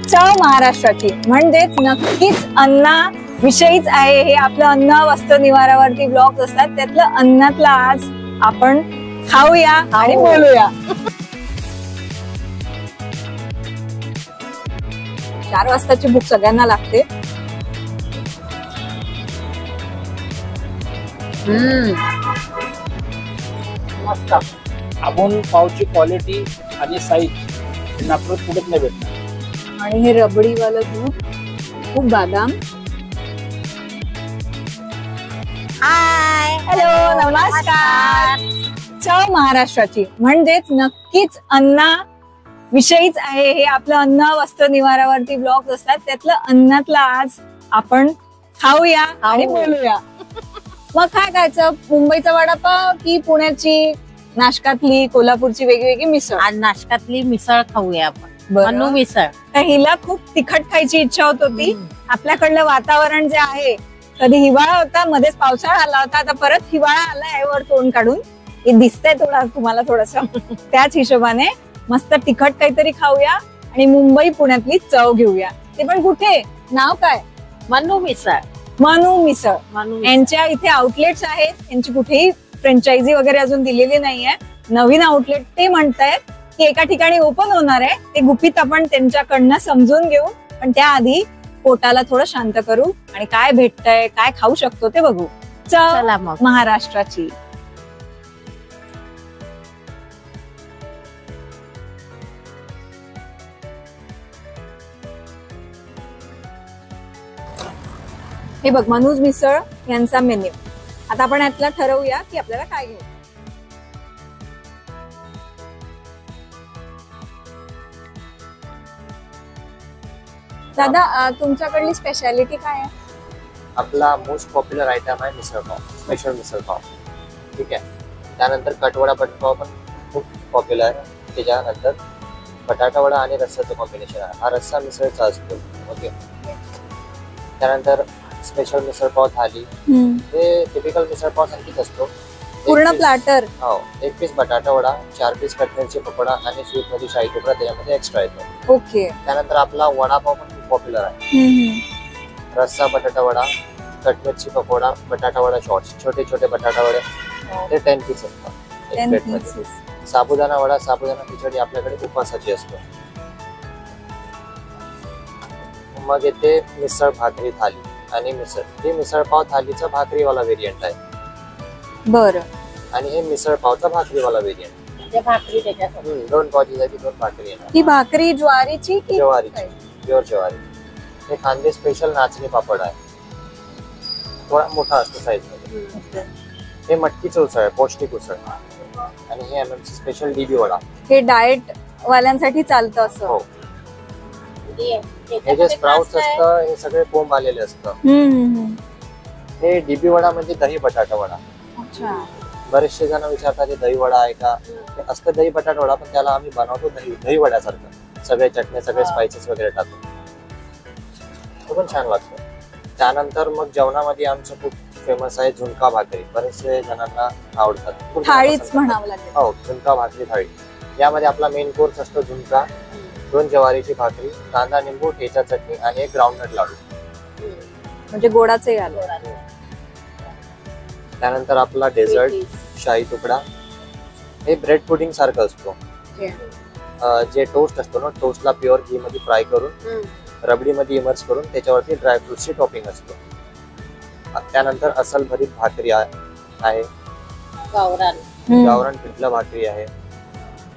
चव महाराष्ट्राची म्हणजेच नक्कीच अन्ना विषयीच आहे हे. आपलं अन्न वस्त्र निवारावरती ब्लॉग असतात, त्यातलं अन्नातला आज आपण खाऊया आणि बोलूया. 4 वाजताची भूक सगळ्यांना लागते. मस्त. आपण पावची क्वालिटी आणि साईज नागपूरात कुठेच नाही भेटणार. आणि हे रबडीवालं दूध, खूप बदाम. हाय, हॅलो, नमस्कार. चव महाराष्ट्राची म्हणजेच नक्कीच अन्ना विषयीच आहे हे. आपलं अन्न वस्त्र निवारावरती ब्लॉग असतात, त्यातलं अन्नातला आज आपण खाऊया आणि बोलूया. मग काय खायचं? मुंबईचा वडापाव की पुण्याची, नाशकातली, कोल्हापूरची वेगवेगळी मिसळ? आज नाशकातली मिसळ खाऊया आपण. बरं. मनू मिसळ. तर हिला खूप तिखट खायची इच्छा होत होती. आपल्याकडलं वातावरण जे आहे, कधी हिवाळा होता, मध्येच पावसाळा आला होता, आता परत हिवाळा आलाय वर तोंड काढून. हे दिसतंय तुम्हाला थोडस. त्याच हिशोबाने मस्त तिखट काहीतरी खाऊया आणि मुंबई पुण्यातली चव घेऊया. ते पण कुठे? नाव काय? मनू मिसळ. मनू मिसळ. मनू यांच्या इथे आउटलेट्स आहेत. यांची कुठेही फ्रँचायझी वगैरे अजून दिलेली नाहीये. नवीन आउटलेट ते म्हणतायत की एका ठिकाणी ओपन होणार आहे. ते गुपित आपण त्यांच्याकडनं समजून घेऊ, पण त्याआधी पोटाला थोडं शांत करू आणि काय भेटतंय, काय खाऊ शकतो ते बघू. चला मग महाराष्ट्राची. हे बघ, मनूज मिसळ यांचा मेन्यू. आता आपण यातला ठरवूया की आपल्याला काय घ्यायचं. दादा, तुमच्याकडली स्पेशालिटी काय आहे? आपला मोस्ट पॉप्युलर आयटम आहे मिसळ पाव, स्पेशल मिसळ पाव. ठीक आहे. त्यानंतर कटवडा बटाटा पण खूप पॉप्युलर आहे. त्याच्यानंतर बटाटा वडा आणि रस्साचं कॉम्बिनेशन आहे. हा रस्सा मिसळचा असतो. ओके. त्यानंतर स्पेशल मिसळ पाव थाली. हे टिपिकल मिसळ पाव सारखीच असतो. पूर्ण प्लॅटर. हो. 1 पीस बटाटा वडा, 4 पीस कटलेटचे पकोडा आणि स्वीट मध्ये शाही तुकडा त्याच्यामध्ये एक्स्ट्रा येतो. ओके. त्यानंतर आपला वडापाव पण खूप पॉप्युलर आहे. रस्सा बटाटा वडा, कटलेटची पकोडा, बटाटा वडा शॉर्ट्स, छोटे छोटे बटाटा वडे, ते 10 पीस असतात एक प्लेट मध्ये. साबुदाणा वडा, साबुदाणा खिचडी आपल्याकडे उपवासाची असतो. मग येते मिसळ भाकरी थाली आणि मिसळ. ही मिसळ पाव थालीचा भाकरीवाला व्हेरियंट आहे. बरं. आणि हे मिसळ पावचा भाकरीवाला व्हेरियंट. भाकरी त्याच्यासोबत 2 पावची जागी 2 भाकरी येणार. ही भाकरी ज्वारीची की ज्वारीची? प्युअर ज्वारी. हे खांदे स्पेशल नाचणी पापड आहे. थोडा मोठा असतो साईज मध्ये. हे मटकीचं उसळ आहे, पौष्टिक उसळ. आणि हे MMC स्पेशल डीबी वडा. हे डाएट वाल्यांसाठी चालतं असं? हो. हे जे स्प्राउट्स असतं हे सगळे कोंब आलेले असतं. हे डीबी वडा म्हणजे दही बटाटा वडा. अच्छा. बरेचसे जण विचारतात हे दही वडा आहे का? हे असतं दही बटाटा वडा, पण त्याला आम्ही बनवतो दही वड्यासारखं. सगळे चटणी, सगळे स्पाइसेस वगैरे टाकून. तो पण छान लागतो. त्यानंतर मग जेवणामध्ये आमचं खूप फेमस आहे झुणका भाकरी. बरेचसे जणांना आवडतात. थाळीच म्हणावं लागेल. हो, झुणका भाकरी थाळी. यामध्ये आपला मेन कोर्स असतो झुणका, 2 ज्वारीची भाकरी, कांदा, निंबू, ठेचा चटणी आणि एक ग्राउंडनट लाडू. म्हणजे गोडाचे घालू. त्यानंतर आपला डेझर्ट शाही तुकडा. हे ब्रेड पुडिंग सारखं असतो. जे टोस्ट असतो ना, टोस्टला प्युअर घी मध्ये फ्राय करून रबडी मध्ये इमर्स करून त्याच्यावरती ड्रायफ्रुट्सची टॉपिंग असतो. त्यानंतर अस्सल भरीत भाकरी आहे. गावरान पिठलं भाकरी आहे.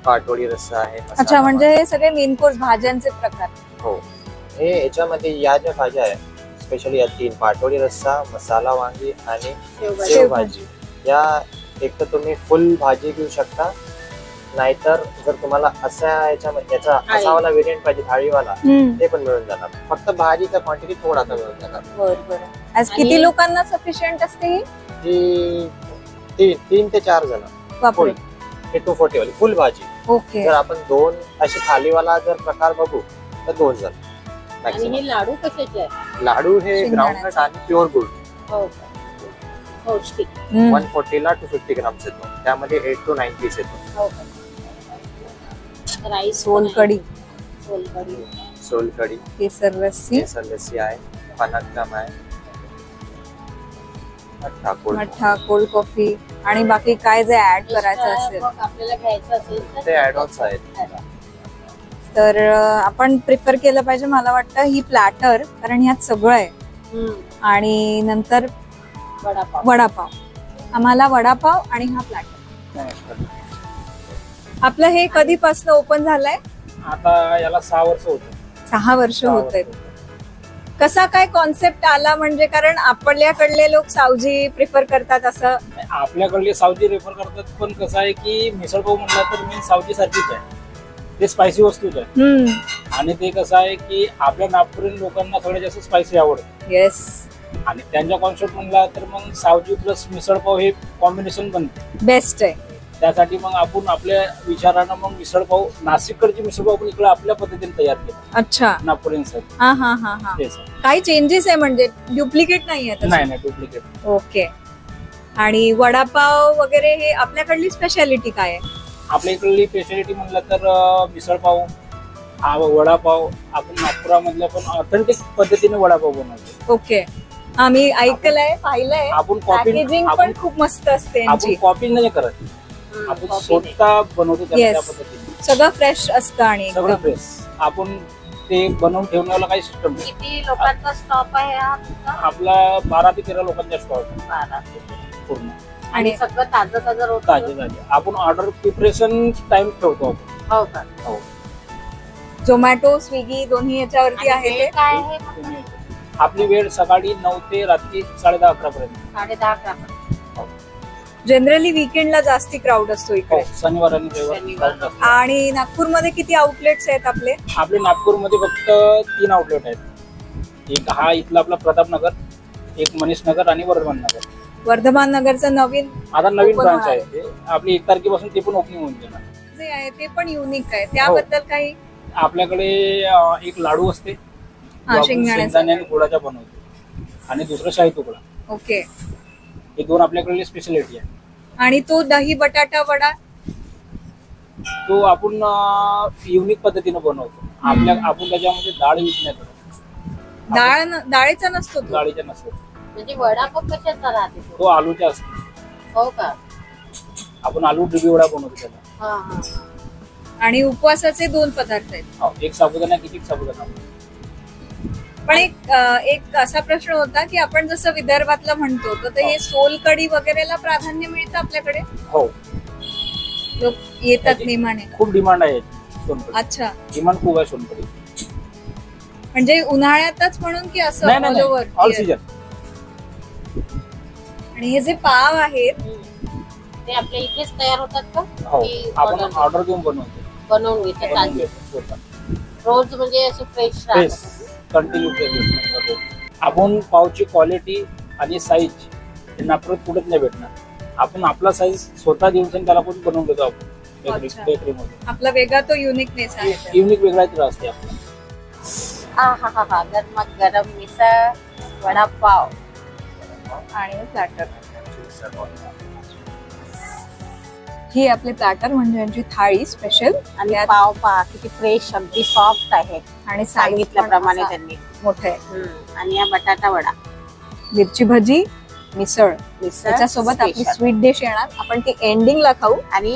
पाटोळी रस्सा आहे. अच्छा, म्हणजे हे सगळे मेन कोर्स भाज्यांचे प्रकार. हो. हे याच्यामध्ये या ज्या भाज्या आहेत स्पेशली या 3, पाटोळी रस्सा, मसाला वांगी आणि शेवभाजी. या एक तर तुम्ही फुल भाजी घेऊ शकता, नाहीतर जर तुम्हाला याचा असावाला व्हेरियंट पाहिजे थाळीवाला, ते पण मिळून जाणार. फक्त भाजीचा क्वांटिटी थोडा मिळून जाणार. आज किती लोकांना सफिशियंट असते ही? 3 ते 4 जण. हे 240 वाली फुल भाजी. ओके. जर आपण 2 अशी थालीवाला जर प्रकार बघू तर 2 जण. लाडू कशाचे आहे? लाडू हे ग्राउंडनट आणि प्युअर गुड. पौष्टिक. 140 ला 250 ग्राम्स येतो. त्यामध्ये 8 to 9 पीस येतो. राईस, सोलकढी. सोलकढी, केसर लस्सी, केसर लस्सी आहे, पानाक्काम आहे, मठ्ठा, कोल्ड कॉफी आणि बाकी काय जे ऍड करायचं असेल आपल्याला घ्यायचं असेल ते ऍड-ऑन्स आहेत. तर आपण प्रिफर केलं पाहिजे मला वाटतं ही प्लॅटर, कारण ह्यात सगळं आहे. आणि नंतर वडापाव. आम्हाला वडापाव आणि हा प्लॅटर. आपलं हे कधीपासून ओपन झालंय? आता याला 6 वर्ष होत. 6 वर्ष होत आहेत. कसा काय कॉन्सेप्ट आला, म्हणजे कारण आपल्याकडले लोक सावजी प्रिफर करतात असं? आपल्याकडले सावजी रेफर करतात, पण कसं आहे की मिसळपाव म्हटलं तर मी सावजी सारखीच आहे, ते स्पायसी वस्तूच आहे. आणि ते कसं आहे की आपल्या नागपुरी लोकांना सगळ्यात जास्त स्पायसी आवडतं. येस. आणि त्यांच्या कॉन्सेप्ट म्हणला तर मग सावजी प्लस मिसळपाव हे कॉम्बिनेशन बनते, बेस्ट आहे. त्यासाठी मग आपण आपल्या विचारानं मग मिसळपाव, नाशिककडची मिसळपाव आपण इकडे आपल्या पद्धतीने तयार केला. अच्छा. नागपुरींसाठी. हा हा हा हा. काही चेंजेस आहे म्हणजे डुप्लिकेट नाही आहे? नाही डुप्लिकेट. ओके. आणि वडापाव वगैरे हे आपल्याकडली स्पेशालिटी काय आहे? आपल्या इकडली स्पेशालिटी म्हणलं तर मिसळपाव, वडापाव. आपण नागपुरामधल्या पण ऑथेंटिक पद्धतीने वडापाव बनवतो. ओके. आम्ही ऐकलंय, पाहिलंय. आपण पॅकेजिंग पण खूप मस्त असते. आपण कॉपी नाही करत, आपण स्वतः बनवतो त्या पद्धतीने. सगळं फ्रेश असतं आणि सगळं फ्रेश. आपण ते बनवून ठेवण्याला काही सिस्टम नाही. किती लोकांचा स्टॉप आहे आपला 12 ते 13 लोकांचा स्टॉप आहे पूर्ण. आणि सगळं ताजं ताजं ताजे. आपण ऑर्डर प्रिपरेशन टाइम ठेवतो आपण. हो का? हो. झोमॅटो, स्विगी दोन्ही याच्यावरती आहे ते. काय आहे? आपली वेळ सकाळी 9 ते रात्री 10:30-11 पर्यंत. 10:30-11. जनरली वीकेंडला जास्ती क्राऊड असतो इकडे. शनिवार आणि रविवार. आणि नागपूरमध्ये किती आउटलेट्स आहेत आपले? आपले नागपूरमध्ये फक्त 3 आउटलेट आहेत. एक हा इथला आपला प्रतापनगर, एक मनीष नगर आणि वर्धमान नगर. वर्धमान नगरचं नवीन आता नवीन ब्रांच आहे ते. आपली 1 तारखेपासून ते पण ओपनिंग होऊन जाणार. जे आहे ते पण युनिक आहे, त्याबद्दल काही? आपल्याकडे एक लाडू असते, शेंगदाणे आणि गुळाचा बनवतो, आणि दुसरं शाही तुकडा. ओके. हे 2 आपल्याकडे स्पेशालिटी आहे. आणि तो दही बटाटा वडा तो आपण युनिक पद्धतीने बनवतो. आपण त्याच्यामध्ये डाळ यूज नाही करत. डाळीचा नसतो तो? डाळीचा नसतो. म्हणजे वडापाव कशाचा राहते? तो आलूचा असतो. हो का? आपण आलू डुबी वडा बनवतो त्याला. आणि उपवासाचे 2 पदार्थ आहेत. एक साबुदाणा, एक साबुदाणा. पण एक असा प्रश्न होता की आपण जसं विदर्भातलं म्हणतो, तर हे सोलकढी वगैरेला प्राधान्य मिळतं आपल्याकडे? हो. लोक येतात नेमाने. खूप डिमांड आहे सोलकढी. अच्छा. डिमांड खूप आहे सोलकढी. म्हणजे उन्हाळ्यातच म्हणून की असं ऑल ओव्हर? All season. आणि हे जे पाव आहेत ते आपल्या इथेच तयार होतात का? हो. आपण ऑर्डर देऊन बनवून घेतो. रोज म्हणजे असे फ्रेश राहतात. कंटिन्यू. आपण पावची क्वालिटी आणि साईज नागपुरात कुठेच नाही भेटणार. आपण आपला साईज स्वतः देऊन त्याला पण बनवून घेतो आपण बेकरीमध्ये. आपला वेगळा तो युनिकनेस आहे. युनिक वेगळाच असते आपला. हा गरम मिसळ, वडापाव आणि प्लॅटर. ही आपले प्लॅटर म्हणजे यांची थाळी स्पेशल. आणि पाव पहा किती फ्रेश, अगदी सॉफ्ट आहे. आणि सांगितल्याप्रमाणे त्यांनी मोठे आहे. आणि या बटाटा वडा, मिरची भजी, मिसळ. त्याच्यासोबत आपली स्वीट डिश येणार, आपण ती एंडिंगला खाऊ. आणि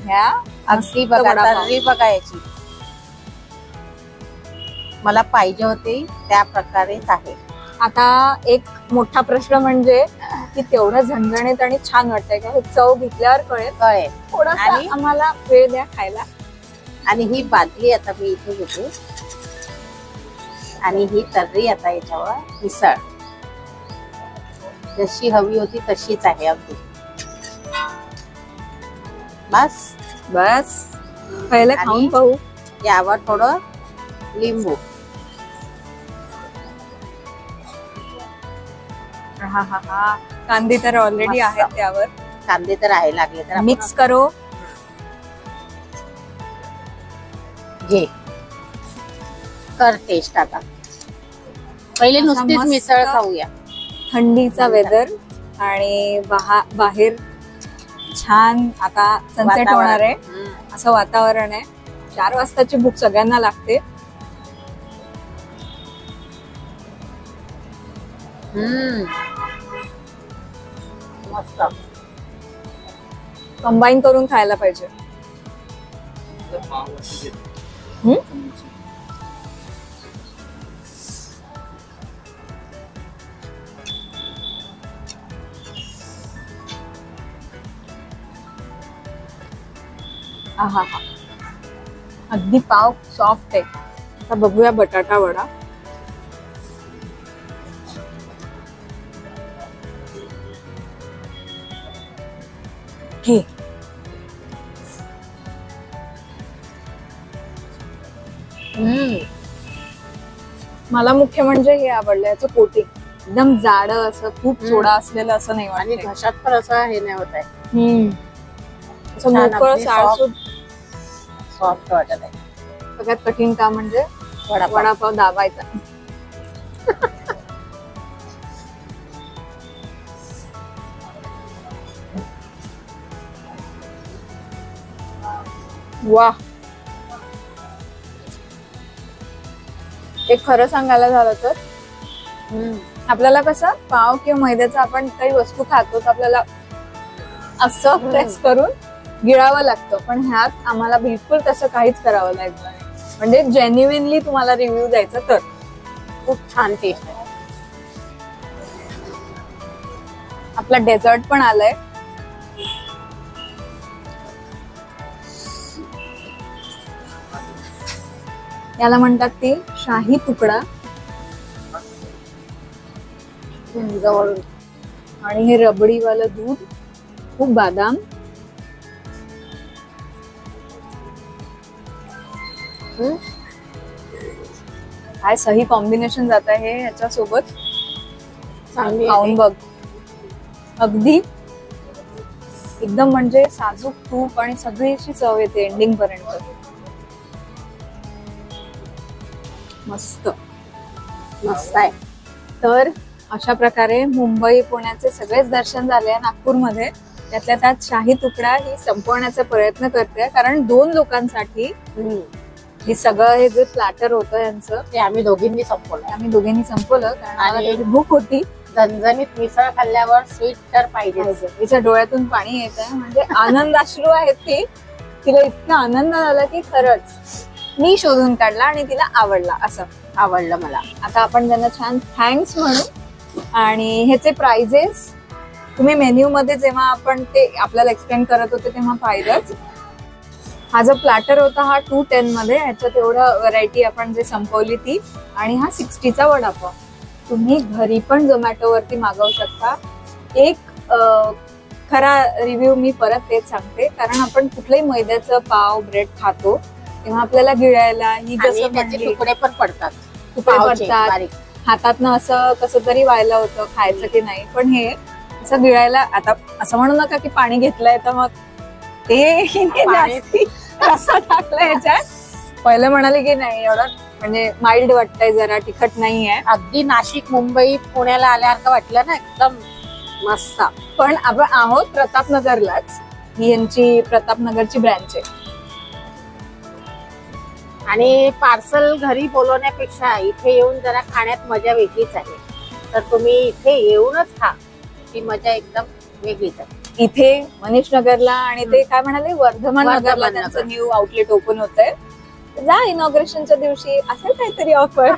ह्या अगदी बघा, तर्री बघा याची. मला पाहिजे होते त्या प्रकारेच आहे. आता एक मोठा प्रश्न म्हणजे की तेवढं झणझणीत आणि छान वाटतंय का? हे चव घेतल्यावर कळेल. थोडासा आम्हाला वेळ द्या खायला. आणि ही बादली आता मी इथे घेते, आणि ही तर्री आता याच्यावर मिसळ जशी हवी होती तशीच आहे अगदी. बस बस पहिलं खाऊन पाहू. यावर थोडं लिंबू. हा हा हा. कांदे तर ऑलरेडी आहेत त्यावर. कांदे तर आहे, लागले तर मिक्स करो. घे, कर टेस्ट. आता पहिले नुसतीच मिसळ खाऊया. थंडीचा वेदर आणि बाहेर छान आता सनसेट होणार आहे असं वातावरण आहे. 4 वाजताची भूक सगळ्यांना लागते. मस्त. कंबाईन करून खायला पाहिजे. आहा हा, अगदी पाव सॉफ्ट आहे. आता बघूया बटाटा वडा. घे. मला मुख्य म्हणजे हे आवडलं, याचं कोटिंग एकदम जाड असं, खूप सोडा असलेलं असं नाही आणि वाटत. घशात पण असं हे नाही होत आहे, असं मोकळं साळसूट सॉफ्ट वाटत आहे. सगळ्यात कठीण काम म्हणजे वडापाव दाबायचा. वा, एक खरं सांगायला झालं तर आपल्याला कसं पाव किंवा मैद्याचा आपण काही वस्तू खातो तर आपल्याला असं प्रेस करून गिळावं लागतं, पण ह्यात आम्हाला बिलकुल तसं काहीच करावं लागलं नाही. म्हणजे जेन्युइनली तुम्हाला रिव्ह्यू द्यायचा तर खूप छान टेस्ट आहे. आपला डेझर्ट पण आलाय. याला म्हणतात ते शाही तुकडा. जवळून आणि हे रबडीवालं दूध, खूप बदाम. काय सही कॉम्बिनेशन जात आहे हे ह्याच्यासोबत. खाऊन बघ. अगदी एकदम म्हणजे साजूक तूप आणि सगळी अशी चव येते एंडिंग पर्यंत. मस्त मस्त आहे. तर अशा प्रकारे मुंबई पुण्याचे सगळेच दर्शन झाले नागपूरमध्ये. त्यातल्या त्यात शाही तुकडा ही संपवण्याचा प्रयत्न करते, कारण 2 लोकांसाठी हे सगळं हे जे प्लॅटर होतं यांचं ते आम्ही दोघींनी संपवलं. आम्ही दोघींनी संपवलं, कारण आम्हाला तेवढी भूक होती. झणझणीत मिसळ खाल्ल्यावर स्वीट तर पाहिजे. तिच्या डोळ्यातून पाणी येत आहे, म्हणजे आनंद अश्रू आहेत ती. तिला इतका आनंद झाला की खरंच मी शोधून काढला आणि तिला आवडला. असं आवडलं मला. आता आपण त्यांना छान थँक्स म्हणू. आणि ह्याचे प्राइजेस तुम्ही मेन्यू मध्ये जेव्हा आपण ते आपल्याला एक्सप्लेन करत होते तेव्हा पाहिलंच. हा जो प्लॅटर होता हा 210 मध्ये, ह्याच्यात एवढं व्हरायटी आपण जे संपवली ती. आणि हा 60चा वडापाव तुम्ही घरी पण झोमॅटो वरती मागवू शकता. एक खरा रिव्ह्यू मी परत तेच सांगते, कारण आपण कुठलंही मैद्याचं पाव ब्रेड खातो तेव्हा आपल्याला गिळायला ही जसं त्याचे तुकडे पण पडतात, तुकडे पडतात हातातनं, असं कसं तरी व्हायला होतं खायचं की नाही. पण हे असं गिळायला, आता असं म्हणू नका की पाणी घेतलंय तर मग ते जास्ती रस्सा टाकला ह्याच्यात. पहिलं म्हणाले की नाही एवढं म्हणजे माइल्ड वाटतंय, जरा तिखट नाहीये. अगदी नाशिक मुंबई पुण्याला आल्यासारखं वाटलं ना, एकदम मस्त. पण आपण आहोत प्रतापनगरलाच, ही यांची प्रतापनगरची ब्रँच आहे. आणि पार्सल घरी बोलवण्यापेक्षा इथे येऊन जरा खाण्यात मजा वेगळीच आहे. तर तुम्ही इथे येऊनच खा, ती मजा एकदम वेगळीच आहे. इथे मनीष नगरला आणि ते काय म्हणाले वर्धमान नगरला त्यांचं न्यू आउटलेट ओपन होतंय. जा इनॉग्रेशनच्या दिवशी, असेल काहीतरी ऑफर.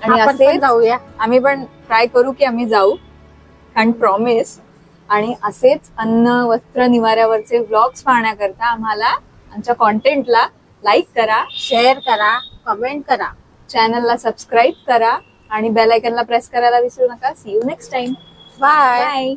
आणि असे जाऊया, आम्ही पण ट्राय करू की आम्ही जाऊ, आणि प्रॉमिस. आणि असेच अन्न वस्त्र निवाऱ्यावरचे व्लॉग्स पाहण्याकरता आम्हाला आमच्या कॉन्टेंटला लाईक करा, शेअर करा, कमेंट करा, चॅनलला सबस्क्राईब करा आणि बेल आयकॉनला प्रेस करायला विसरू नका. See you next time. Bye. Bye.